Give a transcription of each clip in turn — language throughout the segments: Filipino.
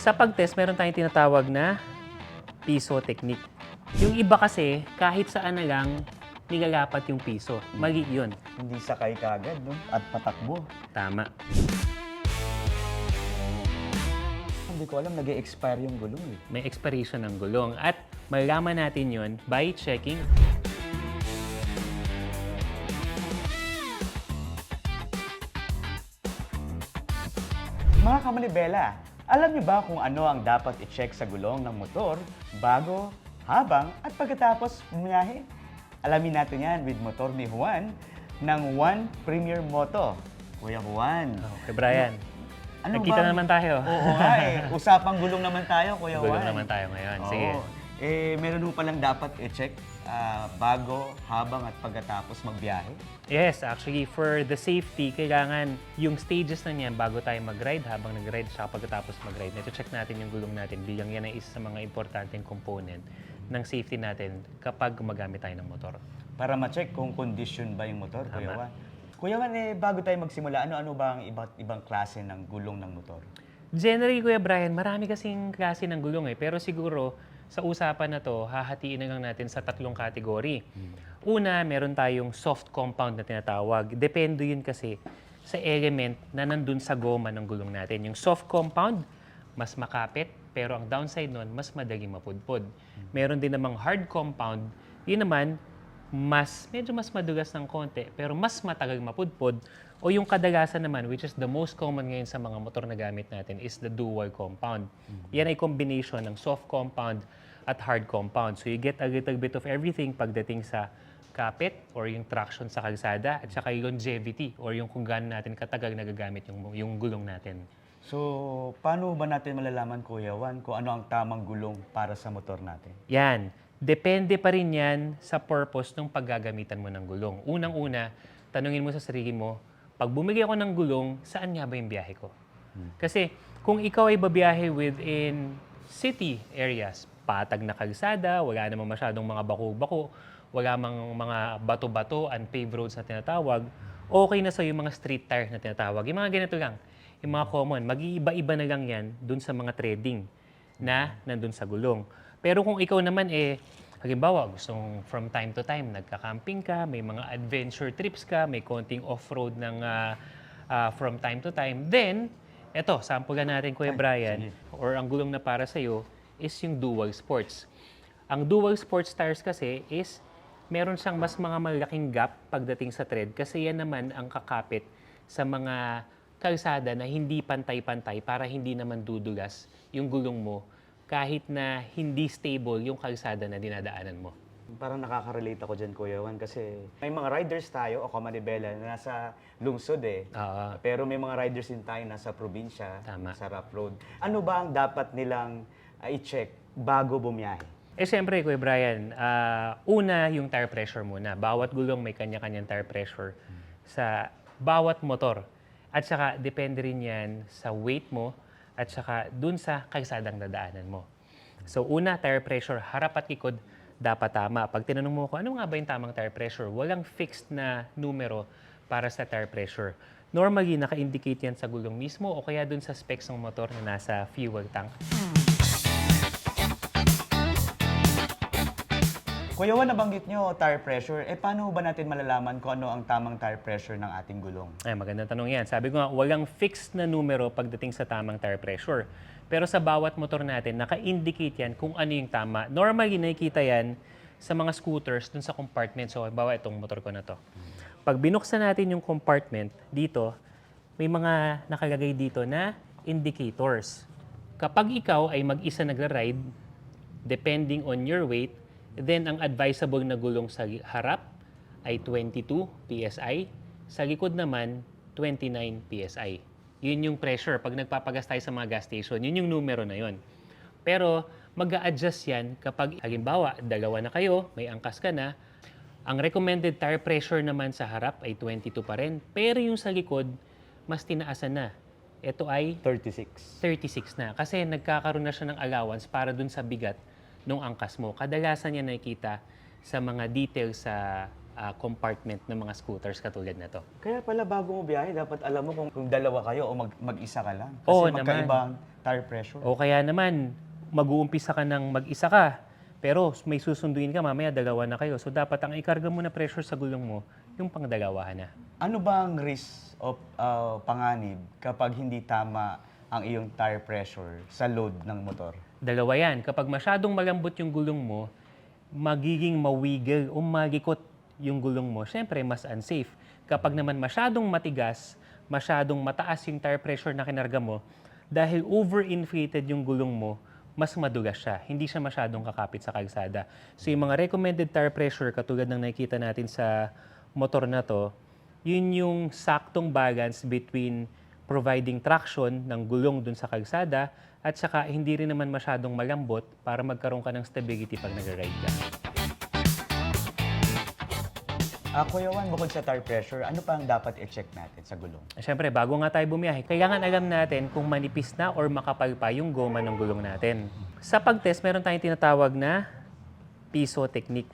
Sa pag-test, meron tayong tinatawag na piso technique. Yung iba kasi, kahit saan na lang, nilalapat yung piso. Mali yun. Hindi sakay kagad, no? At patakbo. Tama. Hindi ko alam, nag-e-expire yung gulong eh. May expiration ng gulong. At malalaman natin yun by checking. Mga kamanibela, alam niyo ba kung ano ang dapat i-check sa gulong ng motor bago, habang at pagkatapos bumiyahe? Alamin natin yan with motor ni Juan ng One Premier Moto. Kuya Juan. Okay, Brian. Nagkita na naman tayo. Oo nga eh. Usapang gulong naman tayo, Kuya Juan. Gulong naman tayo ngayon. Sige. Oo. Meron mo palang dapat i-check bago, habang at pagkatapos magbiyahe? Yes, actually, for the safety, kailangan yung stages na niyan bago tayo mag-ride, habang nag-ride, saka pagkatapos mag-ride. Ito check natin yung gulong natin bilang yan ay isa sa mga importanteng component ng safety natin kapag gumagamit tayo ng motor. Para ma-check kung condition ba yung motor, Kuya Juan. Kuya Juan, bago tayo magsimula, ano-ano ba ang ibang klase ng gulong ng motor? Generally, Kuya Brian, marami kasing klase ng gulong eh. Pero siguro, sa usapan na to, hahatiin na lang natin sa tatlong kategory. Una, meron tayong soft compound na tinatawag. Depende yun kasi sa element na nandun sa goma ng gulong natin. Yung soft compound, mas makapit, pero ang downside nun, mas madaling mapudpod. Meron din namang hard compound, yun naman, medyo mas madulas ng konti, pero mas matagal mapudpod. O yung kadalasan naman, which is the most common ngayon sa mga motor na gamit natin, is the dual compound. Yan ay combination ng soft compound at hard compound. So you get a little bit of everything pagdating sa kapit or yung traction sa kalsada at saka yung longevity or yung kung gaano natin katagal nagagamit yung gulong natin. So, paano ba natin malalaman, Kuya Juan, kung ano ang tamang gulong para sa motor natin? Yan. Depende pa rin yan sa purpose ng paggagamitan mo ng gulong. Unang-una, tanungin mo sa sarili mo, pag bumili ako ng gulong, saan nga ba yung biyahe ko? Kasi kung ikaw ay babiyahe within city areas, patag na kalsada, wala namang masyadong mga bako-bako, wala mang mga bato-bato, unpaved roads na tinatawag, okay na sa yung mga street tires na tinatawag. Yung mga ganito lang, yung mga common, mag-iiba-iba na lang yan dun sa mga trading na nandun sa gulong. Pero kung ikaw naman halimbawa, gustong from time to time, nagka-camping ka, may mga adventure trips ka, may konting off-road ng from time to time, then, eto, sample natin, Kuya Brian, or ang gulong na para sa'yo, is yung dual sports. Ang dual sports tires kasi is, meron siyang mas mga malaking gap pagdating sa tread kasi yan naman ang kakapit sa mga kalsada na hindi pantay-pantay para hindi naman dudulas yung gulong mo kahit na hindi stable yung kalsada na dinadaanan mo. Parang nakaka-relate ako dyan, Kuya Juan, kasi may mga riders tayo, o kamanibela, na nasa lungsod eh. Pero may mga riders din tayo nasa probinsya, Tama. sa rough road. Ano ba ang dapat nilang i-check bago bumiyahe? Siyempre, Kuya Brian, una yung tire pressure muna. Bawat gulong may kanya-kanyang tire pressure sa bawat motor. At saka, depende rin yan sa weight mo at saka dun sa kalsadang dadaanan mo. So una, tire pressure, harap at likod, dapat tama. Pag tinanong mo ko, ano nga ba yung tamang tire pressure? Walang fixed na numero para sa tire pressure. Normally, naka-indicate yan sa gulong mismo o kaya dun sa specs ng motor na nasa fuel tank. Kuya Juan, nabanggit nyo tire pressure. Paano ba natin malalaman kung ano ang tamang tire pressure ng ating gulong? Magandang tanong yan. Sabi ko nga, walang fixed na numero pagdating sa tamang tire pressure. Pero sa bawat motor natin, naka-indicate yan kung ano yung tama. Normally, nakikita yan sa mga scooters dun sa compartment. So, bawa itong motor ko na to. Pag binuksan natin yung compartment dito, may mga nakalagay dito na indicators. Kapag ikaw ay mag-isa nagra-ride, depending on your weight, then ang advisable na gulong sa harap ay 22 PSI, sa likod naman 29 PSI. Yun yung pressure. Pag nagpapagas tayo sa mga gas station, yun yung numero na yun. Pero mag-a-adjust yan kapag halimbawa, dalawa na kayo, may angkas ka na, ang recommended tire pressure naman sa harap ay 22 pa rin, pero yung sa likod, mas tinaasan na. Ito ay 36. 36 na. Kasi nagkakaroon na siya ng allowance para dun sa bigat ng angkas mo. Kadalasan yan nakikita sa mga details sa compartment ng mga scooters katulad na to. Kaya pala bago mo biyahe, dapat alam mo kung dalawa kayo o mag-isa ka lang. Kasi Oo naman. magkaibang tire pressure. O kaya naman, mag-uumpisa ka ng mag-isa ka, pero may susunduin ka, mamaya dalawa na kayo. So dapat ang ikarga mo na pressure sa gulong mo, yung pangdalawahan na. Ano ba ang risk of panganib kapag hindi tama ang iyong tire pressure sa load ng motor? Dalawa yan. Kapag masyadong malambot yung gulong mo, magiging mawigil o magikot yung gulong mo. Siyempre, mas unsafe. Kapag naman masyadong matigas, masyadong mataas yung tire pressure na kinarga mo, dahil overinflated yung gulong mo, mas madulas siya. Hindi siya masyadong kakapit sa kalsada. So yung mga recommended tire pressure, katulad ng nakikita natin sa motor na to, yun yung saktong balance between providing traction ng gulong dun sa kalsada at saka hindi rin naman masyadong malambot para magkaroon ka ng stability pag nag-ride ka. Kuya Juan, bukod sa tire pressure, ano pa ang dapat i-check natin sa gulong? Siyempre, bago nga tayo bumiyahe, kailangan alam natin kung manipis na or makapal pa yung goma ng gulong natin. Sa pag-test, meron tayong tinatawag na piso technique.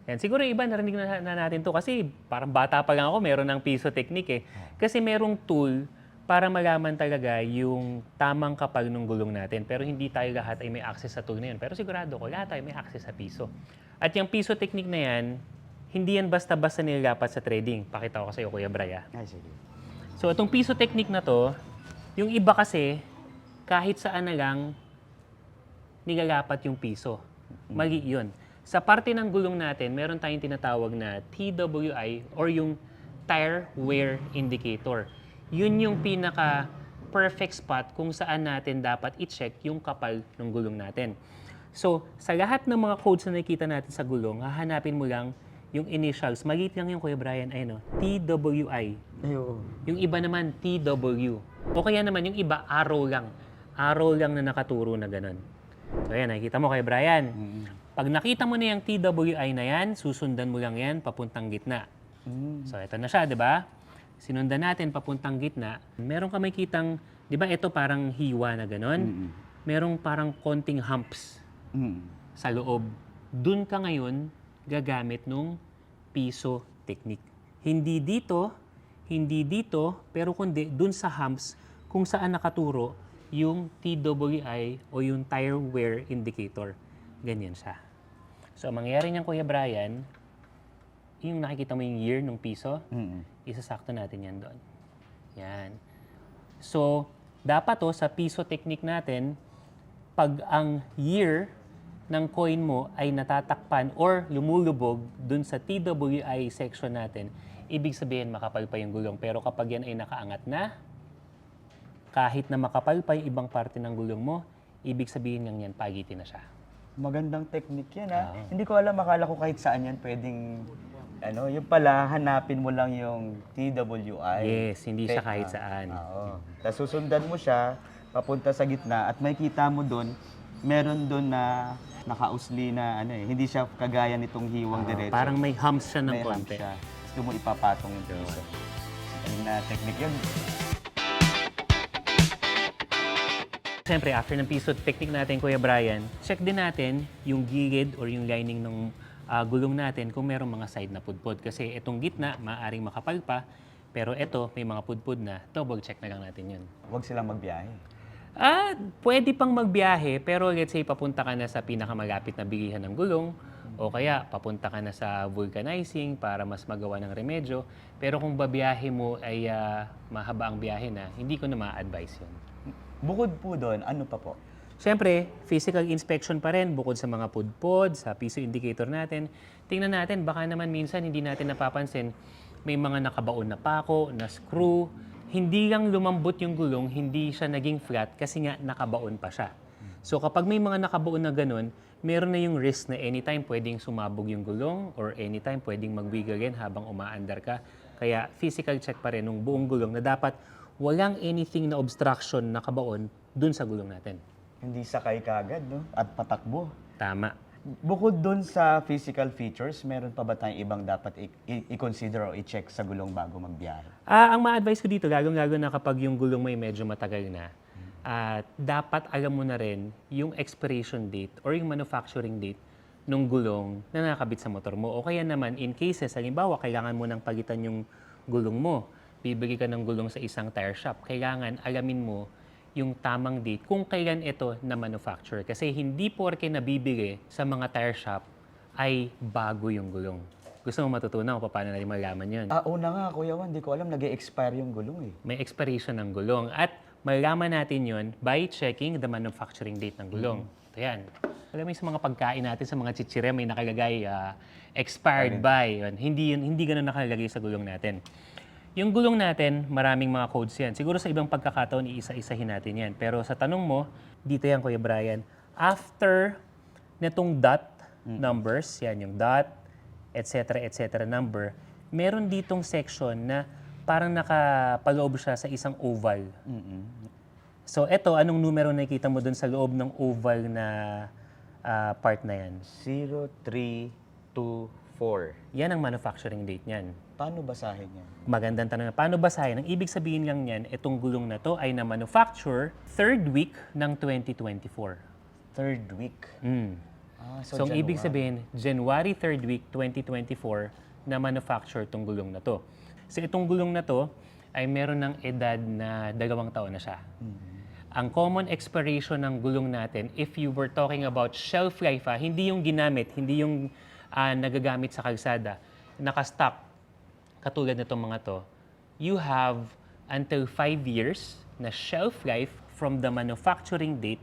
Yan. Siguro yung iba narinig na natin to kasi parang bata pa lang ako, meron ng piso technique eh. Kasi merong tool para malaman talaga yung tamang kapal ng gulong natin. Pero hindi tayo lahat ay may access sa tool na yun. Pero sigurado ko, lahat tayo may access sa piso. At yung piso technique na yan, hindi yan basta-basta nilalapat sa trading. Pakita ko sa iyo, Kuya Braya. Ay, sige. So, itong piso technique na to, yung iba kasi, kahit saan na lang, nilalapat yung piso. Mali yun. Sa parte ng gulong natin, meron tayong tinatawag na TWI or yung Tire Wear Indicator. Yun yung pinaka-perfect spot kung saan natin dapat i-check yung kapal ng gulong natin. So, sa lahat ng mga codes na nakikita natin sa gulong, hahanapin mo lang yung initials. Maliit lang yung Kuya Brian, ayun, TWI. Yung iba naman, TW. O kaya naman, yung iba, arrow lang. Arrow lang na nakaturo na ganun. So, ayan, nakikita mo Kuya Brian. Pag nakita mo na yung TWI na yan, susundan mo lang yan papuntang gitna. So, ito na siya, di ba? Sinundan natin papuntang gitna. Meron ka may kitang, di ba ito parang hiwa na ganun? Merong parang konting humps sa loob. Dun ka ngayon gagamit nung piso technique. Hindi dito, pero kundi dun sa humps kung saan nakaturo yung TWI o yung Tire Wear Indicator. Ganyan siya. So, ang mangyayari niyan, Kuya Brian, yung nakikita mo yung year ng piso, isasakto natin yan doon. Yan. So, dapat sa piso technique natin, pag ang year ng coin mo ay natatakpan or lumulubog dun sa TWI section natin, ibig sabihin makapal pa yung gulong. Pero kapag yan ay nakaangat na, kahit na makapal pa yung ibang parte ng gulong mo, ibig sabihin ng yan, pagitin na siya. Magandang technique yan, ha? Hindi ko alam, akala ko kahit saan yan pwedeng, yung pala, hanapin mo lang yung TWI. Yes, hindi siya kahit saan. Oo. Tapos susundan mo siya, papunta sa gitna, at may kita mo doon, meron doon na nakausli na, hindi siya kagaya nitong hiwang diretso. Parang may humps siya ng May hump konti. siya. Gusto mo ipapatong yung piso. Ayun na technique yun. Siyempre, after ng piso technique natin, Kuya Brian, check din natin yung gilid or yung lining ng gulong natin kung merong mga side na pudpud. Kasi itong gitna, maaaring makapal pa, pero ito, may mga pudpud na. Double check na lang natin yun. Huwag silang magbiyahe. Pwede pang magbiyahe, pero let's say papunta ka na sa pinakamalapit na bilihan ng gulong, o kaya papunta ka na sa vulcanizing para mas magawa ng remedyo. Pero kung babiyahe mo ay mahaba ang biyahe na, hindi ko na ma-advise yun. Bukod po doon, ano pa po? Siyempre, physical inspection pa rin bukod sa mga pudpod, sa piso indicator natin. Tingnan natin, baka naman minsan hindi natin napapansin, may mga nakabaon na pako, na screw. Hindi lang lumambot yung gulong, hindi siya naging flat kasi nga nakabaon pa siya. So kapag may mga nakabaon na ganun, meron na yung risk na anytime pwedeng sumabog yung gulong or anytime pwedeng mag-wiggle rin habang umaandar ka. Kaya physical check pa rin ng buong gulong na dapat walang anything na obstruction na kabaon dun sa gulong natin. Hindi sakay kagad, no? At patakbo. Tama. Bukod doon sa physical features, meron pa ba tayong ibang dapat i-consider o i-check sa gulong bago magbiyahe? Ang ma-advise ko dito, lalo na kapag yung gulong mo ay medyo matagal na, dapat alam mo na rin yung expiration date or yung manufacturing date nung gulong na nakakabit sa motor mo. O kaya naman, in cases, halimbawa, kailangan mo nang palitan yung gulong mo. Bibili ka ng gulong sa isang tire shop. Kailangan alamin mo yung tamang date kung kailan ito na manufacture. Kasi hindi porke nabibili sa mga tire shop ay bago yung gulong. Gusto mo matutunan kung paano natin malaman yun? Una nga, Kuya Juan, di ko alam, nag-expire yung gulong eh. May expiration ng gulong. At malalaman natin yun by checking the manufacturing date ng gulong. Ito yan. Alam mo yung sa mga pagkain natin, sa mga chichire, may nakalagay expired by. Yun. Hindi ganun nakalagay sa gulong natin. Yung gulong natin, maraming mga codes yan. Siguro sa ibang pagkakataon, iisa-isahin natin yan. Pero sa tanong mo, dito yan, Kuya Brian, after netong dot numbers, yan yung dot, etc. number, meron ditong section na parang nakapaloob siya sa isang oval. So, eto, anong numero nakikita mo dun sa loob ng oval na part na yan? 0324. Yan ang manufacturing date niyan. Paano basahin yan? Magandang tanong na. Paano basahin? Ang ibig sabihin lang niyan, itong gulong na to ay na-manufacture third week ng 2024. Third week. So, ang ibig sabihin, January 3rd week, 2024, na manufacture itong gulong na to. So, itong gulong na to ay meron ng edad na 2 taon na siya. Ang common expiration ng gulong natin, if you were talking about shelf life, hindi yung ginamit, hindi yung nagagamit sa kalsada, nakastock, katulad nitong mga to, you have until 5 years na shelf life from the manufacturing date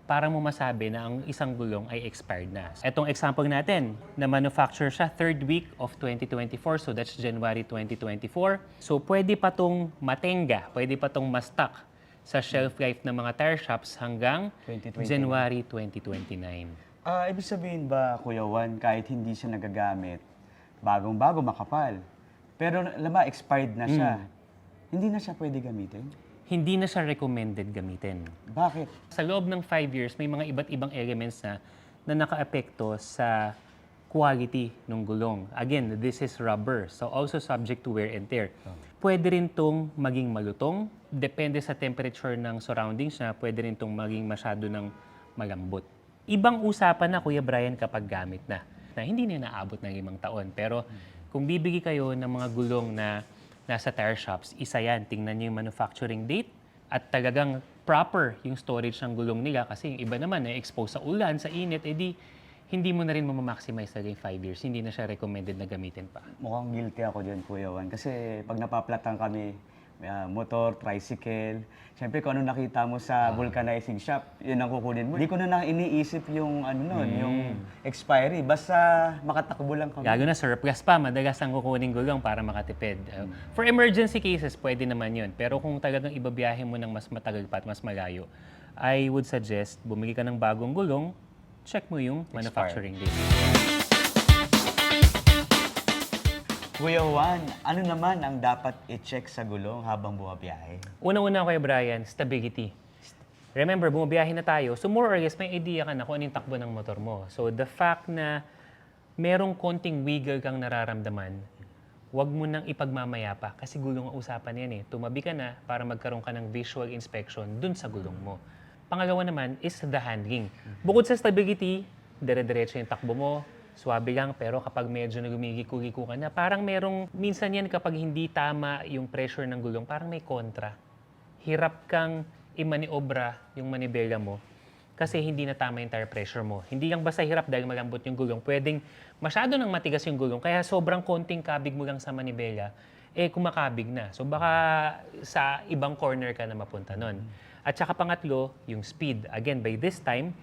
para mo masabi na ang isang gulong ay expired na. Etong example natin, na manufacture siya 3rd week of 2024, so that's January 2024. So pwede pa tong matenga, pwede pa tong ma-stock sa shelf life ng mga tire shops hanggang 2029. January 2029. Ibig sabihin ba, Kuya Juan, kahit hindi siya nagagamit, bagong-bago, makapal, pero expired na siya, hindi na siya pwede gamitin? Hindi na siya recommended gamitin. Bakit? Sa loob ng 5 years, may mga iba't ibang elements na naka-apekto sa quality ng gulong. Again, this is rubber, so also subject to wear and tear. Pwede rin itong maging malutong, depende sa temperature ng surroundings niya, pwede rin itong maging masyado ng malambot. Ibang usapan na, Kuya Brian, kapag gamit na hindi na naabot ng 5 taon. Pero kung bibigi kayo ng mga gulong na nasa tire shops, isa yan, tingnan nyo yung manufacturing date at talagang proper yung storage ng gulong nila kasi yung iba naman na-expose sa ulan, sa init, edi hindi mo na rin mamaximize talaga yung 5 years. Hindi na siya recommended na gamitin pa. Mukhang guilty ako dyan, Kuya Juan. Kasi pag napaplatan kami, motor, tricycle, syempre kung ano nakita mo sa vulcanizing shop, yun ang kukunin mo. Hindi ko na iniisip yung yung expiry. Basta makatakbo lang kami. Gago na surplus pa, madalas ang kukuning gulong para makatipid. For emergency cases, pwede naman yun. Pero kung talagang ibabiyahe mo ng mas matagal pa at mas malayo, I would suggest bumili ka ng bagong gulong, check mo yung manufacturing date. Kuya Juan, ano naman ang dapat i-check sa gulong habang bumabiyahe? Una-una, Kuya Brian, stability. Remember, bumabiyahe na tayo, so more or less may idea ka na kung anong takbo ng motor mo. So the fact na merong konting wiggle kang nararamdaman, wag mo nang ipagmamaya pa kasi gulong ang usapan yan eh. Tumabi ka na para magkaroon ka ng visual inspection dun sa gulong mo. Pangalawa naman is the handling. Bukod sa stability, dire-diretso yung takbo mo, swabe lang, pero kapag medyo nagumigiko-giko ka na, parang merong, minsan yan kapag hindi tama yung pressure ng gulong, parang may kontra. Hirap kang imaniobra yung manibela mo kasi hindi na tama yung tire pressure mo. Hindi lang basta hirap dahil malambot yung gulong, pwedeng masyado nang matigas yung gulong, kaya sobrang konting kabig mo lang sa manibela, kumakabig na. So baka sa ibang corner ka na mapunta nun. At saka pangatlo, yung speed. Again, by this time,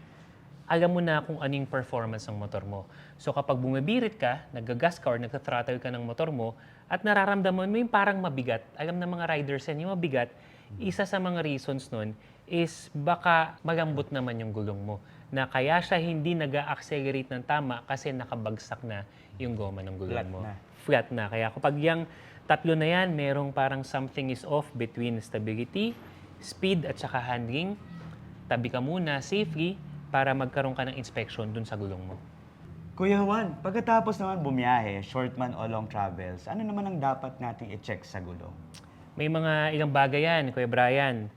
alam mo na kung anong performance ng motor mo. So kapag bumibirit ka, nag-gas ka or nag-throttle ka ng motor mo, at nararamdaman mo yung parang mabigat, alam na mga riders yan, yung mabigat, isa sa mga reasons nun is baka malambot naman yung gulong mo. Na kaya siya hindi nag-accelerate ng tama kasi nakabagsak na yung goma ng gulong mo. Flat na. Kaya kapag yung tatlo na yan, merong parang something is off between stability, speed at saka handling, tabi ka muna safely para magkaroon ka ng inspection dun sa gulong mo. Kuya Juan, pagkatapos naman bumiyahe, short man o long travels, ano naman ang dapat nating i-check sa gulong? May mga ilang bagay yan, Kuya Brian.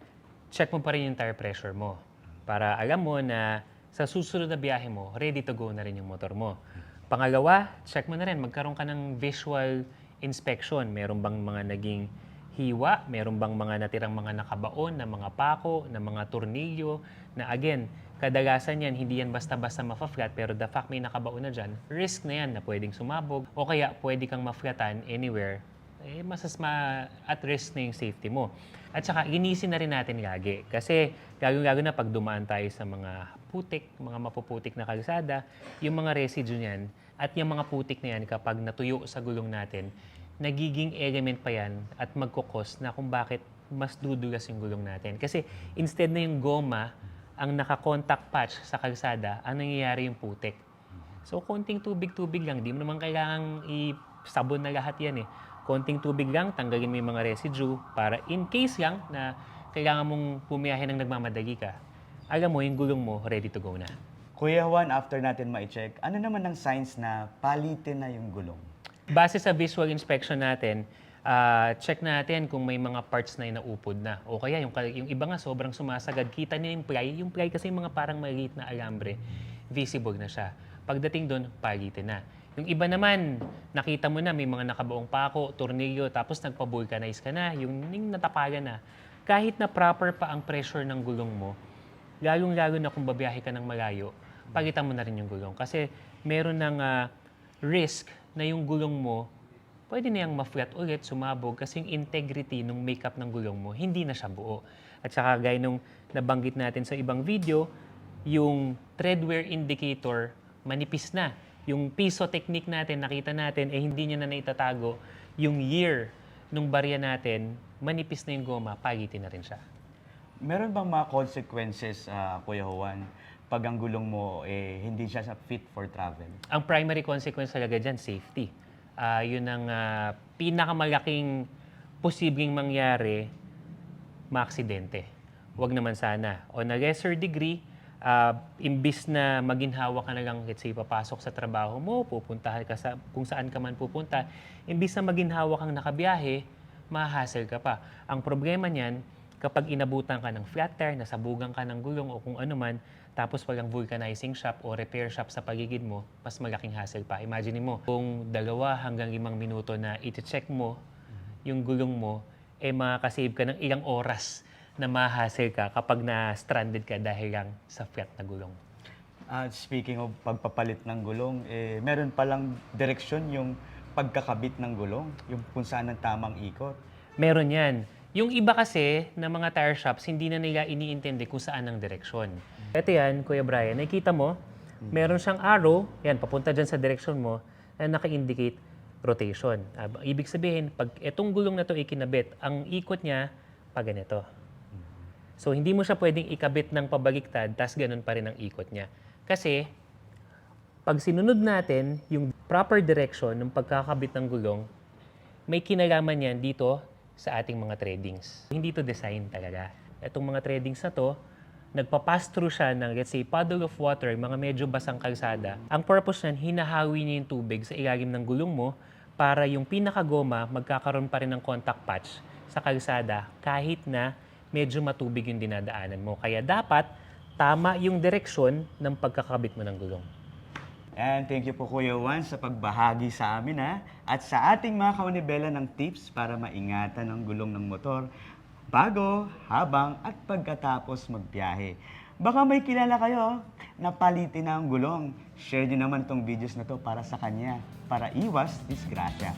Check mo pa rin yung tire pressure mo para alam mo na sa susunod na biyahe mo, ready to go na rin yung motor mo. Pangalawa, check mo na rin, magkaroon ka ng visual inspection. Meron bang mga naging hiwa? Meron bang mga natirang mga nakabaon na mga pako, na mga tornilyo, na again, kadalasan yan, hindi yan basta-basta ma-flat, pero the fact may nakabaon na dyan, risk na yan na pwedeng sumabog, o kaya pwede kang ma-flatan anywhere, at risk na yung safety mo. At saka, linisin na rin natin lagi. Kasi, lalo-lalo na pag dumaan tayo sa mga putik, mga mapuputik na kalsada, yung mga residue niyan, at yung mga putik na yan, kapag natuyo sa gulong natin, nagiging element pa yan at magkukos na kung bakit mas dudulas yung gulong natin. Kasi, instead na yung goma, ang naka-contact patch sa kalsada, ang nangyayari yung putik. So, konting tubig-tubig lang. Di mo naman kailangang sabon na lahat yan eh. Konting tubig lang, tanggalin mo yung mga residue para in case lang na kailangan mong pumiyahe ng nagmamadali ka, alam mo, yung gulong mo, ready to go na. Kuya Juan, after natin ma-check, ano naman ang signs na palitin na yung gulong? Base sa visual inspection natin, check natin kung may mga parts na inaupod na. O kaya yung iba nga sobrang sumasagad. Kita niyo yung ply. Yung ply kasi yung mga parang maliit na alambre, visible na siya. Pagdating doon, palitin na. Yung iba naman, nakita mo na may mga nakabaong pako, tornilyo, tapos nagpa-vulcanize ka na, yung natapagan na. Kahit na proper pa ang pressure ng gulong mo, lalong-lalo na kung babiyahe ka ng malayo, palitan mo na rin yung gulong. Kasi meron ng risk na yung gulong mo, pwede na yung ma-flat ulit, sumabog, kasi yung integrity ng makeup ng gulong mo, hindi na siya buo. At saka gaya nung nabanggit natin sa ibang video, yung tread wear indicator, manipis na. Yung piso technique natin, nakita natin, hindi niya na naitatago. Yung year nung barya natin, manipis na yung goma, pagitin na rin siya. Meron bang mga consequences, Kuya Juan, pag ang gulong mo hindi siya fit for travel? Ang primary consequence talaga dyan, safety. Yun ang pinakamalaking posibleng mangyari, maaksidente. Huwag naman sana. On a lesser degree, imbis na maginhawa ka na lang, let's say, papasok sa trabaho mo, pupuntahan ka kung saan ka man pupunta, imbis na maginhawa kang nakabiyahe, mahahassle ka pa. Ang problema niyan, kapag inabutan ka ng flat tire, nasabugan ka ng gulong o kung ano man, tapos walang vulcanizing shop o repair shop sa paligid mo, mas malaking hassle pa. Imagine mo, kung 2 hanggang 5 minuto na iti-check mo yung gulong mo, makakasave ka ng ilang oras na mahassle ka kapag na-stranded ka dahil lang sa flat na gulong. Speaking of pagpapalit ng gulong, meron palang direksyon yung pagkakabit ng gulong, yung kung saan ang tamang ikot. Meron yan. Yung iba kasi na mga tire shops, hindi na nila iniintindi kung saan ang direksyon. Ito yan, Kuya Brian, nakikita mo, meron siyang arrow, yan, papunta dyan sa direksyon mo, na naka-indicate rotation. Ibig sabihin, pag itong gulong na to ikinabit, ang ikot niya, pag ganito. So, hindi mo siya pwedeng ikabit ng pabaliktad, tas ganun pa rin ang ikot niya. Kasi, pag sinunod natin yung proper direction ng pagkakabit ng gulong, may kinalaman yan dito sa ating mga threadings. Hindi to design talaga. Itong mga threadings na to, nagpa-pass through siya ng, let's say, puddle of water, mga medyo basang kalsada. Ang purpose niyan, hinahawi niya yung tubig sa ilalim ng gulong mo para yung pinakagoma magkakaroon pa rin ng contact patch sa kalsada kahit na medyo matubig yung dinadaanan mo. Kaya dapat tama yung direksyon ng pagkakabit mo ng gulong. And thank you po Kuya Juan sa pagbahagi sa amin at sa ating mga kamanibela ng tips para maingatan ang gulong ng motor bago, habang at pagkatapos magbiyahe. Baka may kilala kayo na palitin na ang gulong. Share nyo naman tong videos na to para sa kanya, para iwas disgrasya.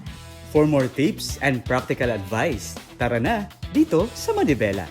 For more tips and practical advice, tara na dito sa Manibela.